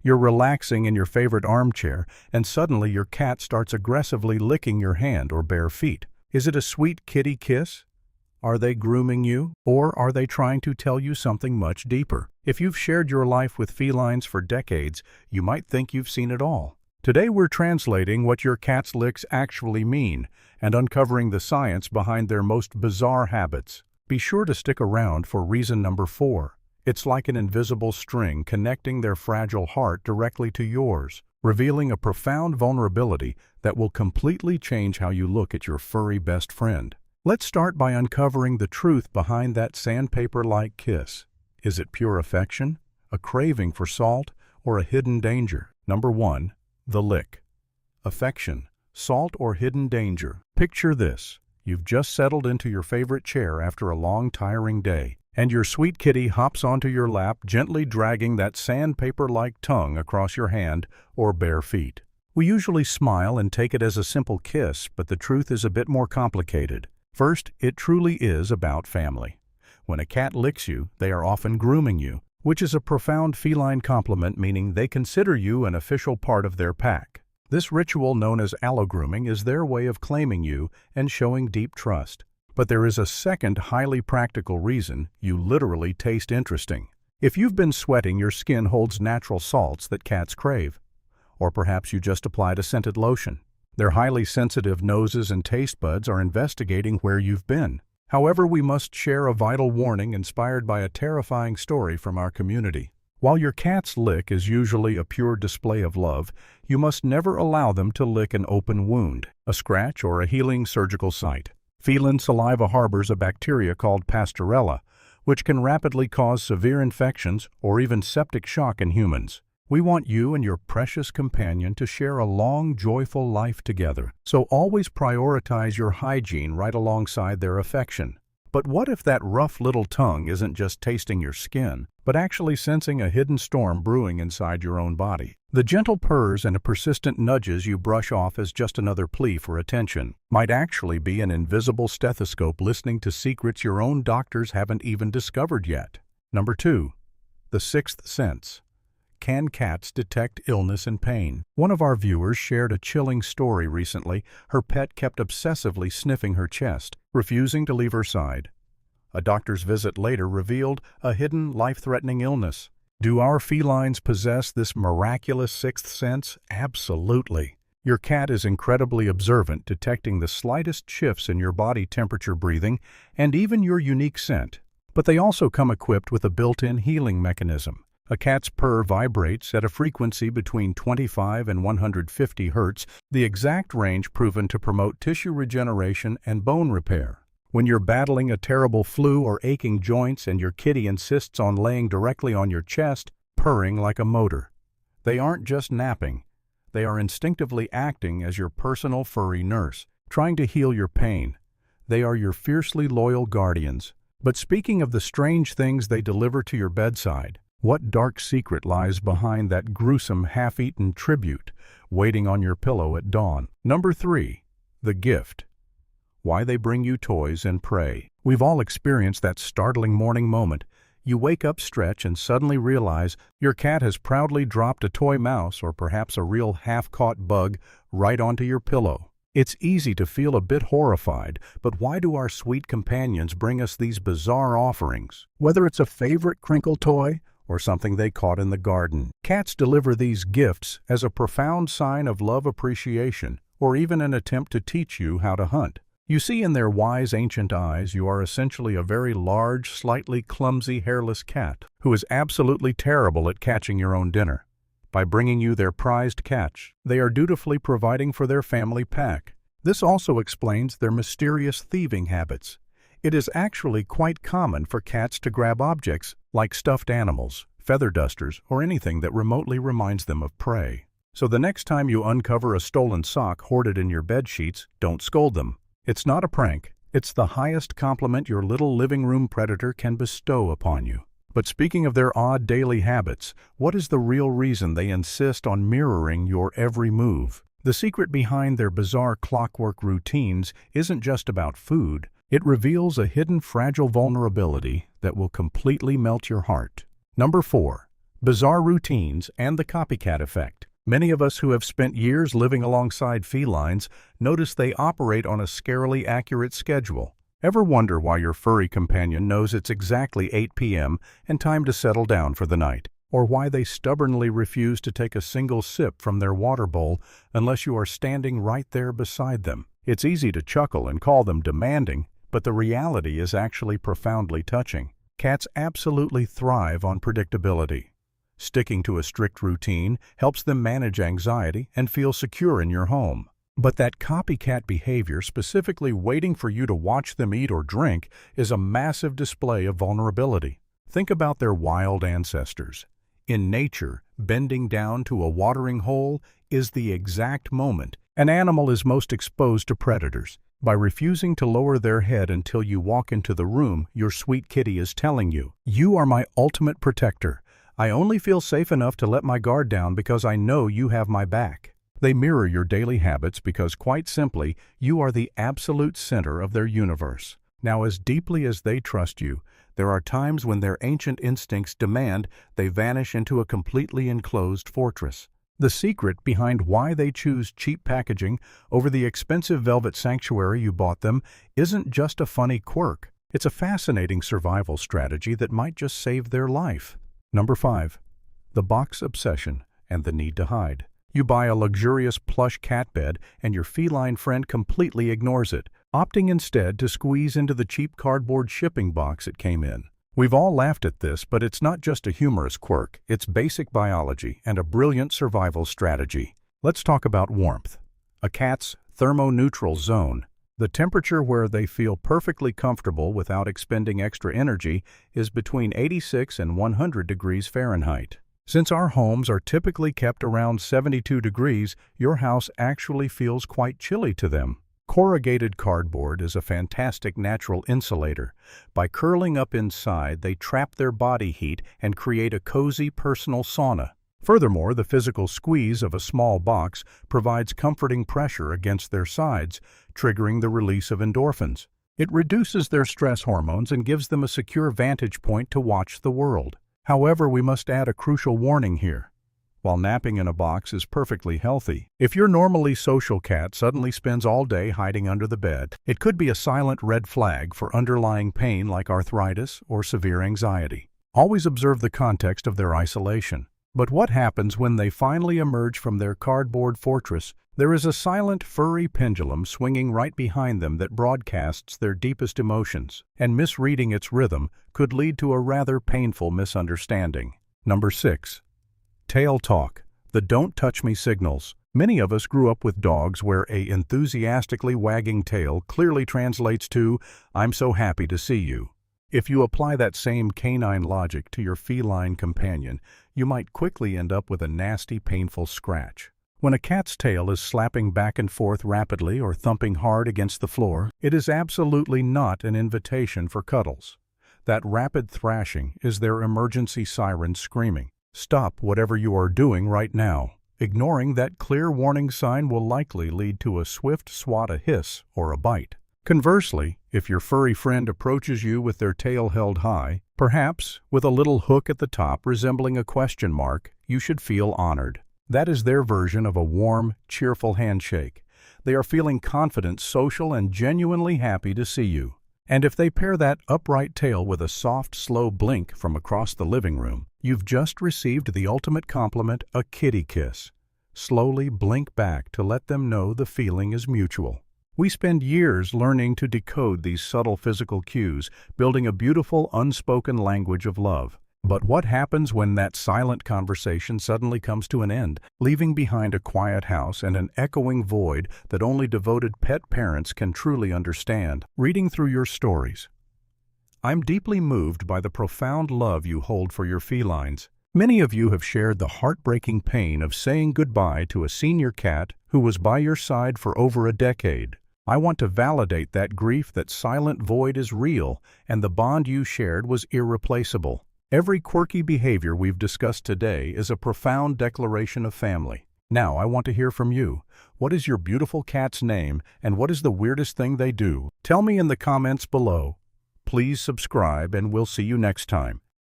You're relaxing in your favorite armchair, and suddenly your cat starts aggressively licking your hand or bare feet. Is it a sweet kitty kiss? Are they grooming you? Or are they trying to tell you something much deeper? If you've shared your life with felines for decades, you might think you've seen it all. Today we're translating what your cat's licks actually mean and uncovering the science behind their most bizarre habits. Be sure to stick around for reason number 4. It's like an invisible string connecting their fragile heart directly to yours, revealing a profound vulnerability that will completely change how you look at your furry best friend. Let's start by uncovering the truth behind that sandpaper-like kiss. Is it pure affection, a craving for salt, or a hidden danger? Number 1. The lick. Affection, salt, or hidden danger. Picture this. You've just settled into your favorite chair after a long, tiring day, and your sweet kitty hops onto your lap, gently dragging that sandpaper-like tongue across your hand or bare feet. We usually smile and take it as a simple kiss, but the truth is a bit more complicated. First, it truly is about family. When a cat licks you, they are often grooming you, which is a profound feline compliment, meaning they consider you an official part of their pack. This ritual, known as allogrooming, is their way of claiming you and showing deep trust. But there is a second highly practical reason: you literally taste interesting. If you've been sweating, your skin holds natural salts that cats crave. Or perhaps you just applied a scented lotion. Their highly sensitive noses and taste buds are investigating where you've been. However, we must share a vital warning inspired by a terrifying story from our community. While your cat's lick is usually a pure display of love, you must never allow them to lick an open wound, a scratch, or a healing surgical site. Feline saliva harbors a bacteria called Pastorella, which can rapidly cause severe infections or even septic shock in humans. We want you and your precious companion to share a long, joyful life together, so always prioritize your hygiene right alongside their affection. But what if that rough little tongue isn't just tasting your skin, but actually sensing a hidden storm brewing inside your own body? The gentle purrs and persistent nudges you brush off as just another plea for attention might actually be an invisible stethoscope listening to secrets your own doctors haven't even discovered yet. Number 2. The sixth sense. Can cats detect illness and pain? One of our viewers shared a chilling story recently. Her pet kept obsessively sniffing her chest, refusing to leave her side. A doctor's visit later revealed a hidden, life-threatening illness. Do our felines possess this miraculous sixth sense? Absolutely. Your cat is incredibly observant, detecting the slightest shifts in your body temperature, breathing, and even your unique scent. But they also come equipped with a built-in healing mechanism. A cat's purr vibrates at a frequency between 25 and 150 Hertz, the exact range proven to promote tissue regeneration and bone repair. When you're battling a terrible flu or aching joints and your kitty insists on laying directly on your chest, purring like a motor. They aren't just napping. They are instinctively acting as your personal furry nurse, trying to heal your pain. They are your fiercely loyal guardians. But speaking of the strange things they deliver to your bedside, what dark secret lies behind that gruesome half-eaten tribute waiting on your pillow at dawn? Number 3. The gift. Why they bring you toys and prey. We've all experienced that startling morning moment. You wake up, stretch, and suddenly realize your cat has proudly dropped a toy mouse or perhaps a real half-caught bug right onto your pillow. It's easy to feel a bit horrified, but why do our sweet companions bring us these bizarre offerings? Whether it's a favorite crinkle toy or something they caught in the garden, cats deliver these gifts as a profound sign of love, appreciation, or even an attempt to teach you how to hunt. You see, in their wise ancient eyes, you are essentially a very large, slightly clumsy, hairless cat who is absolutely terrible at catching your own dinner. By bringing you their prized catch, they are dutifully providing for their family pack. This also explains their mysterious thieving habits. It is actually quite common for cats to grab objects like stuffed animals, feather dusters, or anything that remotely reminds them of prey. So the next time you uncover a stolen sock hoarded in your bed sheets, don't scold them. It's not a prank. It's the highest compliment your little living room predator can bestow upon you. But speaking of their odd daily habits, what is the real reason they insist on mirroring your every move? The secret behind their bizarre clockwork routines isn't just about food. It reveals a hidden fragile vulnerability that will completely melt your heart. Number 4. Bizarre routines and the copycat effect. Many of us who have spent years living alongside felines notice they operate on a scarily accurate schedule. Ever wonder why your furry companion knows it's exactly 8 p.m. and time to settle down for the night? Or why they stubbornly refuse to take a single sip from their water bowl unless you are standing right there beside them? It's easy to chuckle and call them demanding, but the reality is actually profoundly touching. Cats absolutely thrive on predictability. Sticking to a strict routine helps them manage anxiety and feel secure in your home. But that copycat behavior, specifically waiting for you to watch them eat or drink, is a massive display of vulnerability. Think about their wild ancestors. In nature, bending down to a watering hole is the exact moment an animal is most exposed to predators. By refusing to lower their head until you walk into the room, your sweet kitty is telling you, "You are my ultimate protector. I only feel safe enough to let my guard down because I know you have my back." They mirror your daily habits because, quite simply, you are the absolute center of their universe. Now, as deeply as they trust you, there are times when their ancient instincts demand they vanish into a completely enclosed fortress. The secret behind why they choose cheap packaging over the expensive velvet sanctuary you bought them isn't just a funny quirk. It's a fascinating survival strategy that might just save their life. Number 5. The box obsession and the need to hide. You buy a luxurious plush cat bed and your feline friend completely ignores it, opting instead to squeeze into the cheap cardboard shipping box it came in. We've all laughed at this, but it's not just a humorous quirk. It's basic biology and a brilliant survival strategy. Let's talk about warmth. A cat's thermoneutral zone, the temperature where they feel perfectly comfortable without expending extra energy, is between 86 and 100 degrees Fahrenheit. Since our homes are typically kept around 72 degrees, your house actually feels quite chilly to them. Corrugated cardboard is a fantastic natural insulator. By curling up inside, they trap their body heat and create a cozy personal sauna. Furthermore, the physical squeeze of a small box provides comforting pressure against their sides, triggering the release of endorphins. It reduces their stress hormones and gives them a secure vantage point to watch the world. However, we must add a crucial warning here. While napping in a box is perfectly healthy, if your normally social cat suddenly spends all day hiding under the bed, it could be a silent red flag for underlying pain like arthritis or severe anxiety. Always observe the context of their isolation. But what happens when they finally emerge from their cardboard fortress? There is a silent, furry pendulum swinging right behind them that broadcasts their deepest emotions, and misreading its rhythm could lead to a rather painful misunderstanding. Number 6. Tail talk, the don't touch me signals. Many of us grew up with dogs where a enthusiastically wagging tail clearly translates to, "I'm so happy to see you." If you apply that same canine logic to your feline companion, you might quickly end up with a nasty, painful scratch. When a cat's tail is slapping back and forth rapidly or thumping hard against the floor, it is absolutely not an invitation for cuddles. That rapid thrashing is their emergency siren screaming, "Stop whatever you are doing right now." Ignoring that clear warning sign will likely lead to a swift swat, a hiss, or a bite. Conversely, if your furry friend approaches you with their tail held high, perhaps with a little hook at the top resembling a question mark, you should feel honored. That is their version of a warm, cheerful handshake. They are feeling confident, social, and genuinely happy to see you. And if they pair that upright tail with a soft, slow blink from across the living room, you've just received the ultimate compliment, a kitty kiss. Slowly blink back to let them know the feeling is mutual. We spend years learning to decode these subtle physical cues, building a beautiful, unspoken language of love. But what happens when that silent conversation suddenly comes to an end, leaving behind a quiet house and an echoing void that only devoted pet parents can truly understand? Reading through your stories, I'm deeply moved by the profound love you hold for your felines. Many of you have shared the heartbreaking pain of saying goodbye to a senior cat who was by your side for over a decade. I want to validate that grief. That silent void is real, and the bond you shared was irreplaceable. Every quirky behavior we've discussed today is a profound declaration of family. Now, I want to hear from you. What is your beautiful cat's name, and what is the weirdest thing they do? Tell me in the comments below. Please subscribe, and we'll see you next time.